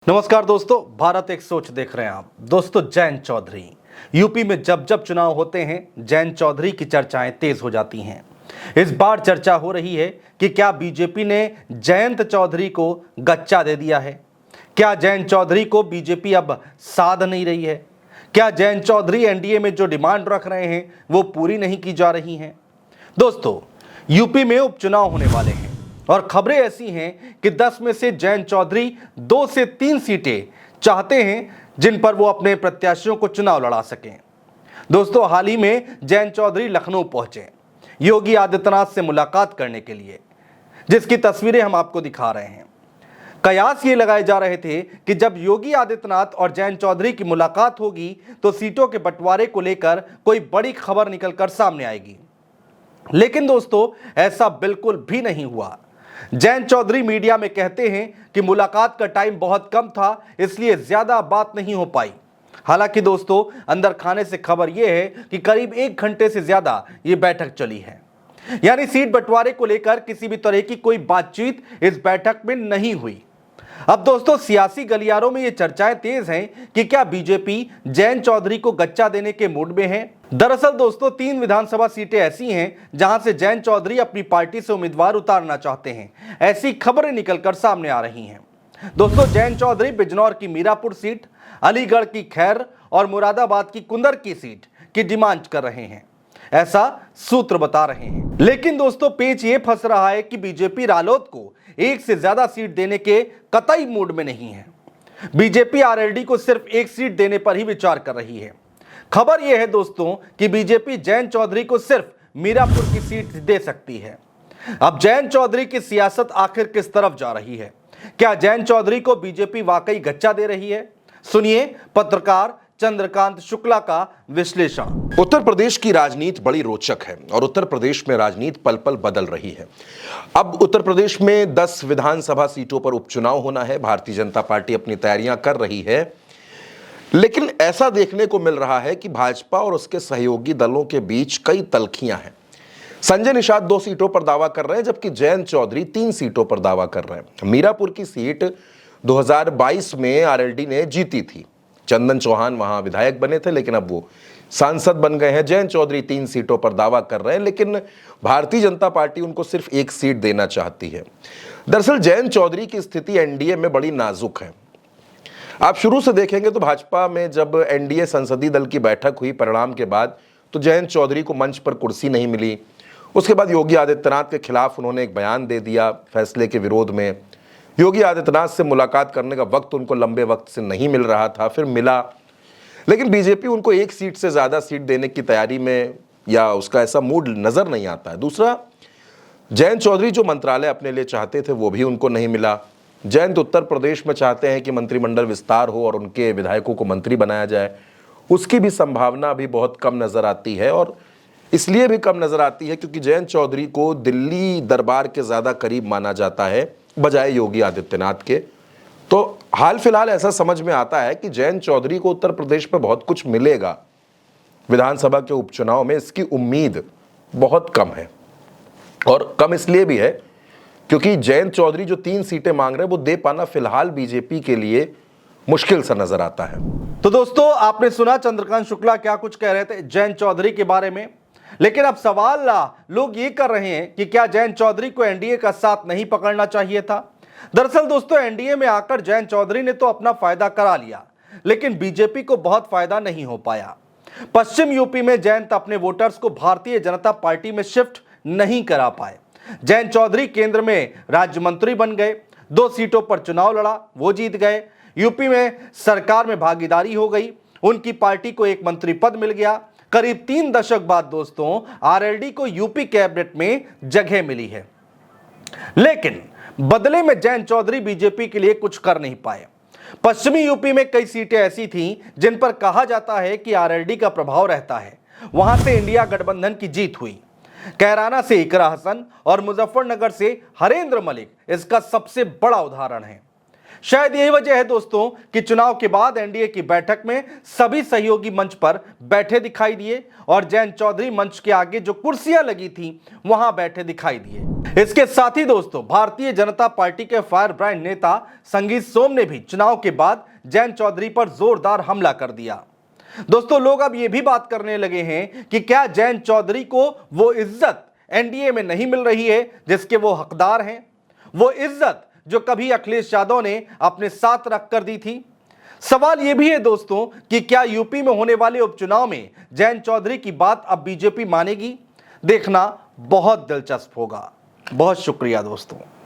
नमस्कार दोस्तों, भारत एक सोच देख रहे हैं आप। दोस्तों, जयंत चौधरी यूपी में जब जब चुनाव होते हैं, जयंत चौधरी की चर्चाएं तेज हो जाती हैं। इस बार चर्चा हो रही है कि क्या बीजेपी ने जयंत चौधरी को गच्चा दे दिया है। क्या जयंत चौधरी को बीजेपी अब साध नहीं रही है। क्या जयंत चौधरी एनडीए में जो डिमांड रख रहे हैं वो पूरी नहीं की जा रही हैं। दोस्तों, यूपी में उपचुनाव होने वाले हैं और खबरें ऐसी हैं कि 10 में से जयंत चौधरी 2 से 3 सीटें चाहते हैं जिन पर वो अपने प्रत्याशियों को चुनाव लड़ा सकें। दोस्तों, हाल ही में जयंत चौधरी लखनऊ पहुंचे योगी आदित्यनाथ से मुलाकात करने के लिए, जिसकी तस्वीरें हम आपको दिखा रहे हैं। कयास ये लगाए जा रहे थे कि जब योगी आदित्यनाथ और जयंत चौधरी की मुलाकात होगी तो सीटों के बंटवारे को लेकर कोई बड़ी खबर निकलकर सामने आएगी। लेकिन दोस्तों, ऐसा बिल्कुल भी नहीं हुआ। जयंत चौधरी मीडिया में कहते हैं कि मुलाकात का टाइम बहुत कम था, इसलिए ज्यादा बात नहीं हो पाई। हालांकि दोस्तों, अंदर खाने से खबर यह है कि करीब 1 घंटे से ज्यादा ये बैठक चली है। यानी सीट बंटवारे को लेकर किसी भी तरह की कोई बातचीत इस बैठक में नहीं हुई। अब दोस्तों, सियासी गलियारों में ये चर्चाएं तेज हैं कि क्या बीजेपी जयंत चौधरी को गच्चा देने के मूड में है। दरअसल दोस्तों, 3 विधानसभा सीटें ऐसी हैं जहां से जयंत चौधरी अपनी पार्टी से उम्मीदवार उतारना चाहते हैं। ऐसी खबरें निकलकर सामने आ रही हैं। दोस्तों, जयंत चौधरी बिजनौर की मीरापुर सीट, अलीगढ़ की खैर और मुरादाबाद की कुंदर की सीट की डिमांड कर रहे हैं, ऐसा सूत्र बता रहे हैं। लेकिन दोस्तों, पेच ये फंस रहा है कि बीजेपी रालोद को 1 से ज्यादा सीट देने के कतई मूड में नहीं है। बीजेपी आरएलडी को सिर्फ 1 सीट देने पर ही विचार कर रही है। खबर यह है दोस्तों कि बीजेपी जयंत चौधरी को सिर्फ मीरापुर की सीट दे सकती है। अब जयंत चौधरी की सियासत आखिर किस तरफ जा रही है। क्या जयंत चौधरी को बीजेपी वाकई गच्चा दे रही है? सुनिए पत्रकार चंद्रकांत शुक्ला का विश्लेषण। उत्तर प्रदेश की राजनीति बड़ी रोचक है और उत्तर प्रदेश में राजनीति पल पल बदल रही है। अब उत्तर प्रदेश में 10 विधानसभा सीटों पर उपचुनाव होना है। भारतीय जनता पार्टी अपनी तैयारियां कर रही है, लेकिन ऐसा देखने को मिल रहा है कि भाजपा और उसके सहयोगी दलों के बीच कई तल्खियां हैं। संजय निषाद 2 सीटों पर दावा कर रहे हैं, जबकि जयंत चौधरी 3 सीटों पर दावा कर रहे हैं। मीरापुर की सीट 2022 में आरएलडी ने जीती थी। चंदन चौहान वहां विधायक बने थे, लेकिन अब वो सांसद बन गए हैं। जयंत चौधरी 3 सीटों पर दावा कर रहे हैं, लेकिन भारतीय जनता पार्टी उनको सिर्फ 1 सीट देना चाहती है। दरअसल जयंत चौधरी की स्थिति एनडीए में बड़ी नाजुक है। आप शुरू से देखेंगे तो भाजपा में जब एनडीए संसदीय दल की बैठक हुई परिणाम के बाद, तो जयंत चौधरी को मंच पर कुर्सी नहीं मिली। उसके बाद योगी आदित्यनाथ के खिलाफ उन्होंने एक बयान दे दिया फैसले के विरोध में। योगी आदित्यनाथ से मुलाकात करने का वक्त उनको लंबे वक्त से नहीं मिल रहा था, फिर मिला, लेकिन बीजेपी उनको 1 सीट से ज़्यादा सीट देने की तैयारी में या उसका ऐसा मूड नज़र नहीं आता है। दूसरा, जयंत चौधरी जो मंत्रालय अपने लिए चाहते थे वो भी उनको नहीं मिला। जयंत उत्तर प्रदेश में चाहते हैं कि मंत्रिमंडल विस्तार हो और उनके विधायकों को मंत्री बनाया जाए, उसकी भी संभावना अभी बहुत कम नज़र आती है। और इसलिए भी कम नज़र आती है क्योंकि जयंत चौधरी को दिल्ली दरबार के ज़्यादा करीब माना जाता है बजाय योगी आदित्यनाथ के। तो हाल फिलहाल ऐसा समझ में आता है कि जयंत चौधरी को उत्तर प्रदेश में बहुत कुछ मिलेगा। विधानसभा के उपचुनाव में इसकी उम्मीद बहुत कम है, और कम इसलिए भी है क्योंकि जयंत चौधरी जो 3 सीटें मांग रहे हैं वो दे पाना फिलहाल बीजेपी के लिए मुश्किल सा नजर आता है। तो दोस्तों, आपने सुना चंद्रकांत शुक्ला क्या कुछ कह रहे थे जयंत चौधरी के बारे में। लेकिन अब सवाल लोग ये कर रहे हैं कि क्या जयंत चौधरी को एनडीए का साथ नहीं पकड़ना चाहिए था। दरअसल दोस्तों, एनडीए में आकर जयंत चौधरी ने तो अपना फायदा करा लिया, लेकिन बीजेपी को बहुत फायदा नहीं हो पाया। पश्चिम यूपी में जयंत अपने वोटर्स को भारतीय जनता पार्टी में शिफ्ट नहीं करा पाए। जयंत चौधरी केंद्र में राज्य मंत्री बन गए, 2 सीटों पर चुनाव लड़ा, वो जीत गए। यूपी में सरकार में भागीदारी हो गई, उनकी पार्टी को एक मंत्री पद मिल गया। करीब 3 दशक बाद दोस्तों, आरएलडी को यूपी कैबिनेट में जगह मिली है। लेकिन बदले में जयंत चौधरी बीजेपी के लिए कुछ कर नहीं पाए। पश्चिमी यूपी में कई सीटें ऐसी थीं जिन पर कहा जाता है कि आरएलडी का प्रभाव रहता है। वहां से इंडिया गठबंधन की जीत हुई। कैराना से इकरा हसन और मुजफ्फरनगर से हरेंद्र मलिक इसका सबसे बड़ा उदाहरण है। शायद यही वजह है दोस्तों कि चुनाव के बाद एनडीए की बैठक में सभी सहयोगी मंच पर बैठे दिखाई दिए और जयंत चौधरी मंच के आगे जो कुर्सियां लगी थी वहां बैठे दिखाई दिए। इसके साथ ही दोस्तों भारतीय जनता पार्टी के फायर ब्रांड नेता संगीत सोम ने भी चुनाव के बाद जयंत चौधरी पर जोरदार हमला कर दिया। दोस्तों लोग अब यह भी बात करने लगे हैं कि क्या जयंत चौधरी को वो इज्जत एनडीए में नहीं मिल रही है जिसके वो हकदार हैं, वो इज्जत जो कभी अखिलेश यादव ने अपने साथ रखकर दी थी। सवाल यह भी है दोस्तों कि क्या यूपी में होने वाले उपचुनाव में जयंत चौधरी की बात अब बीजेपी मानेगी? देखना बहुत दिलचस्प होगा। बहुत शुक्रिया दोस्तों।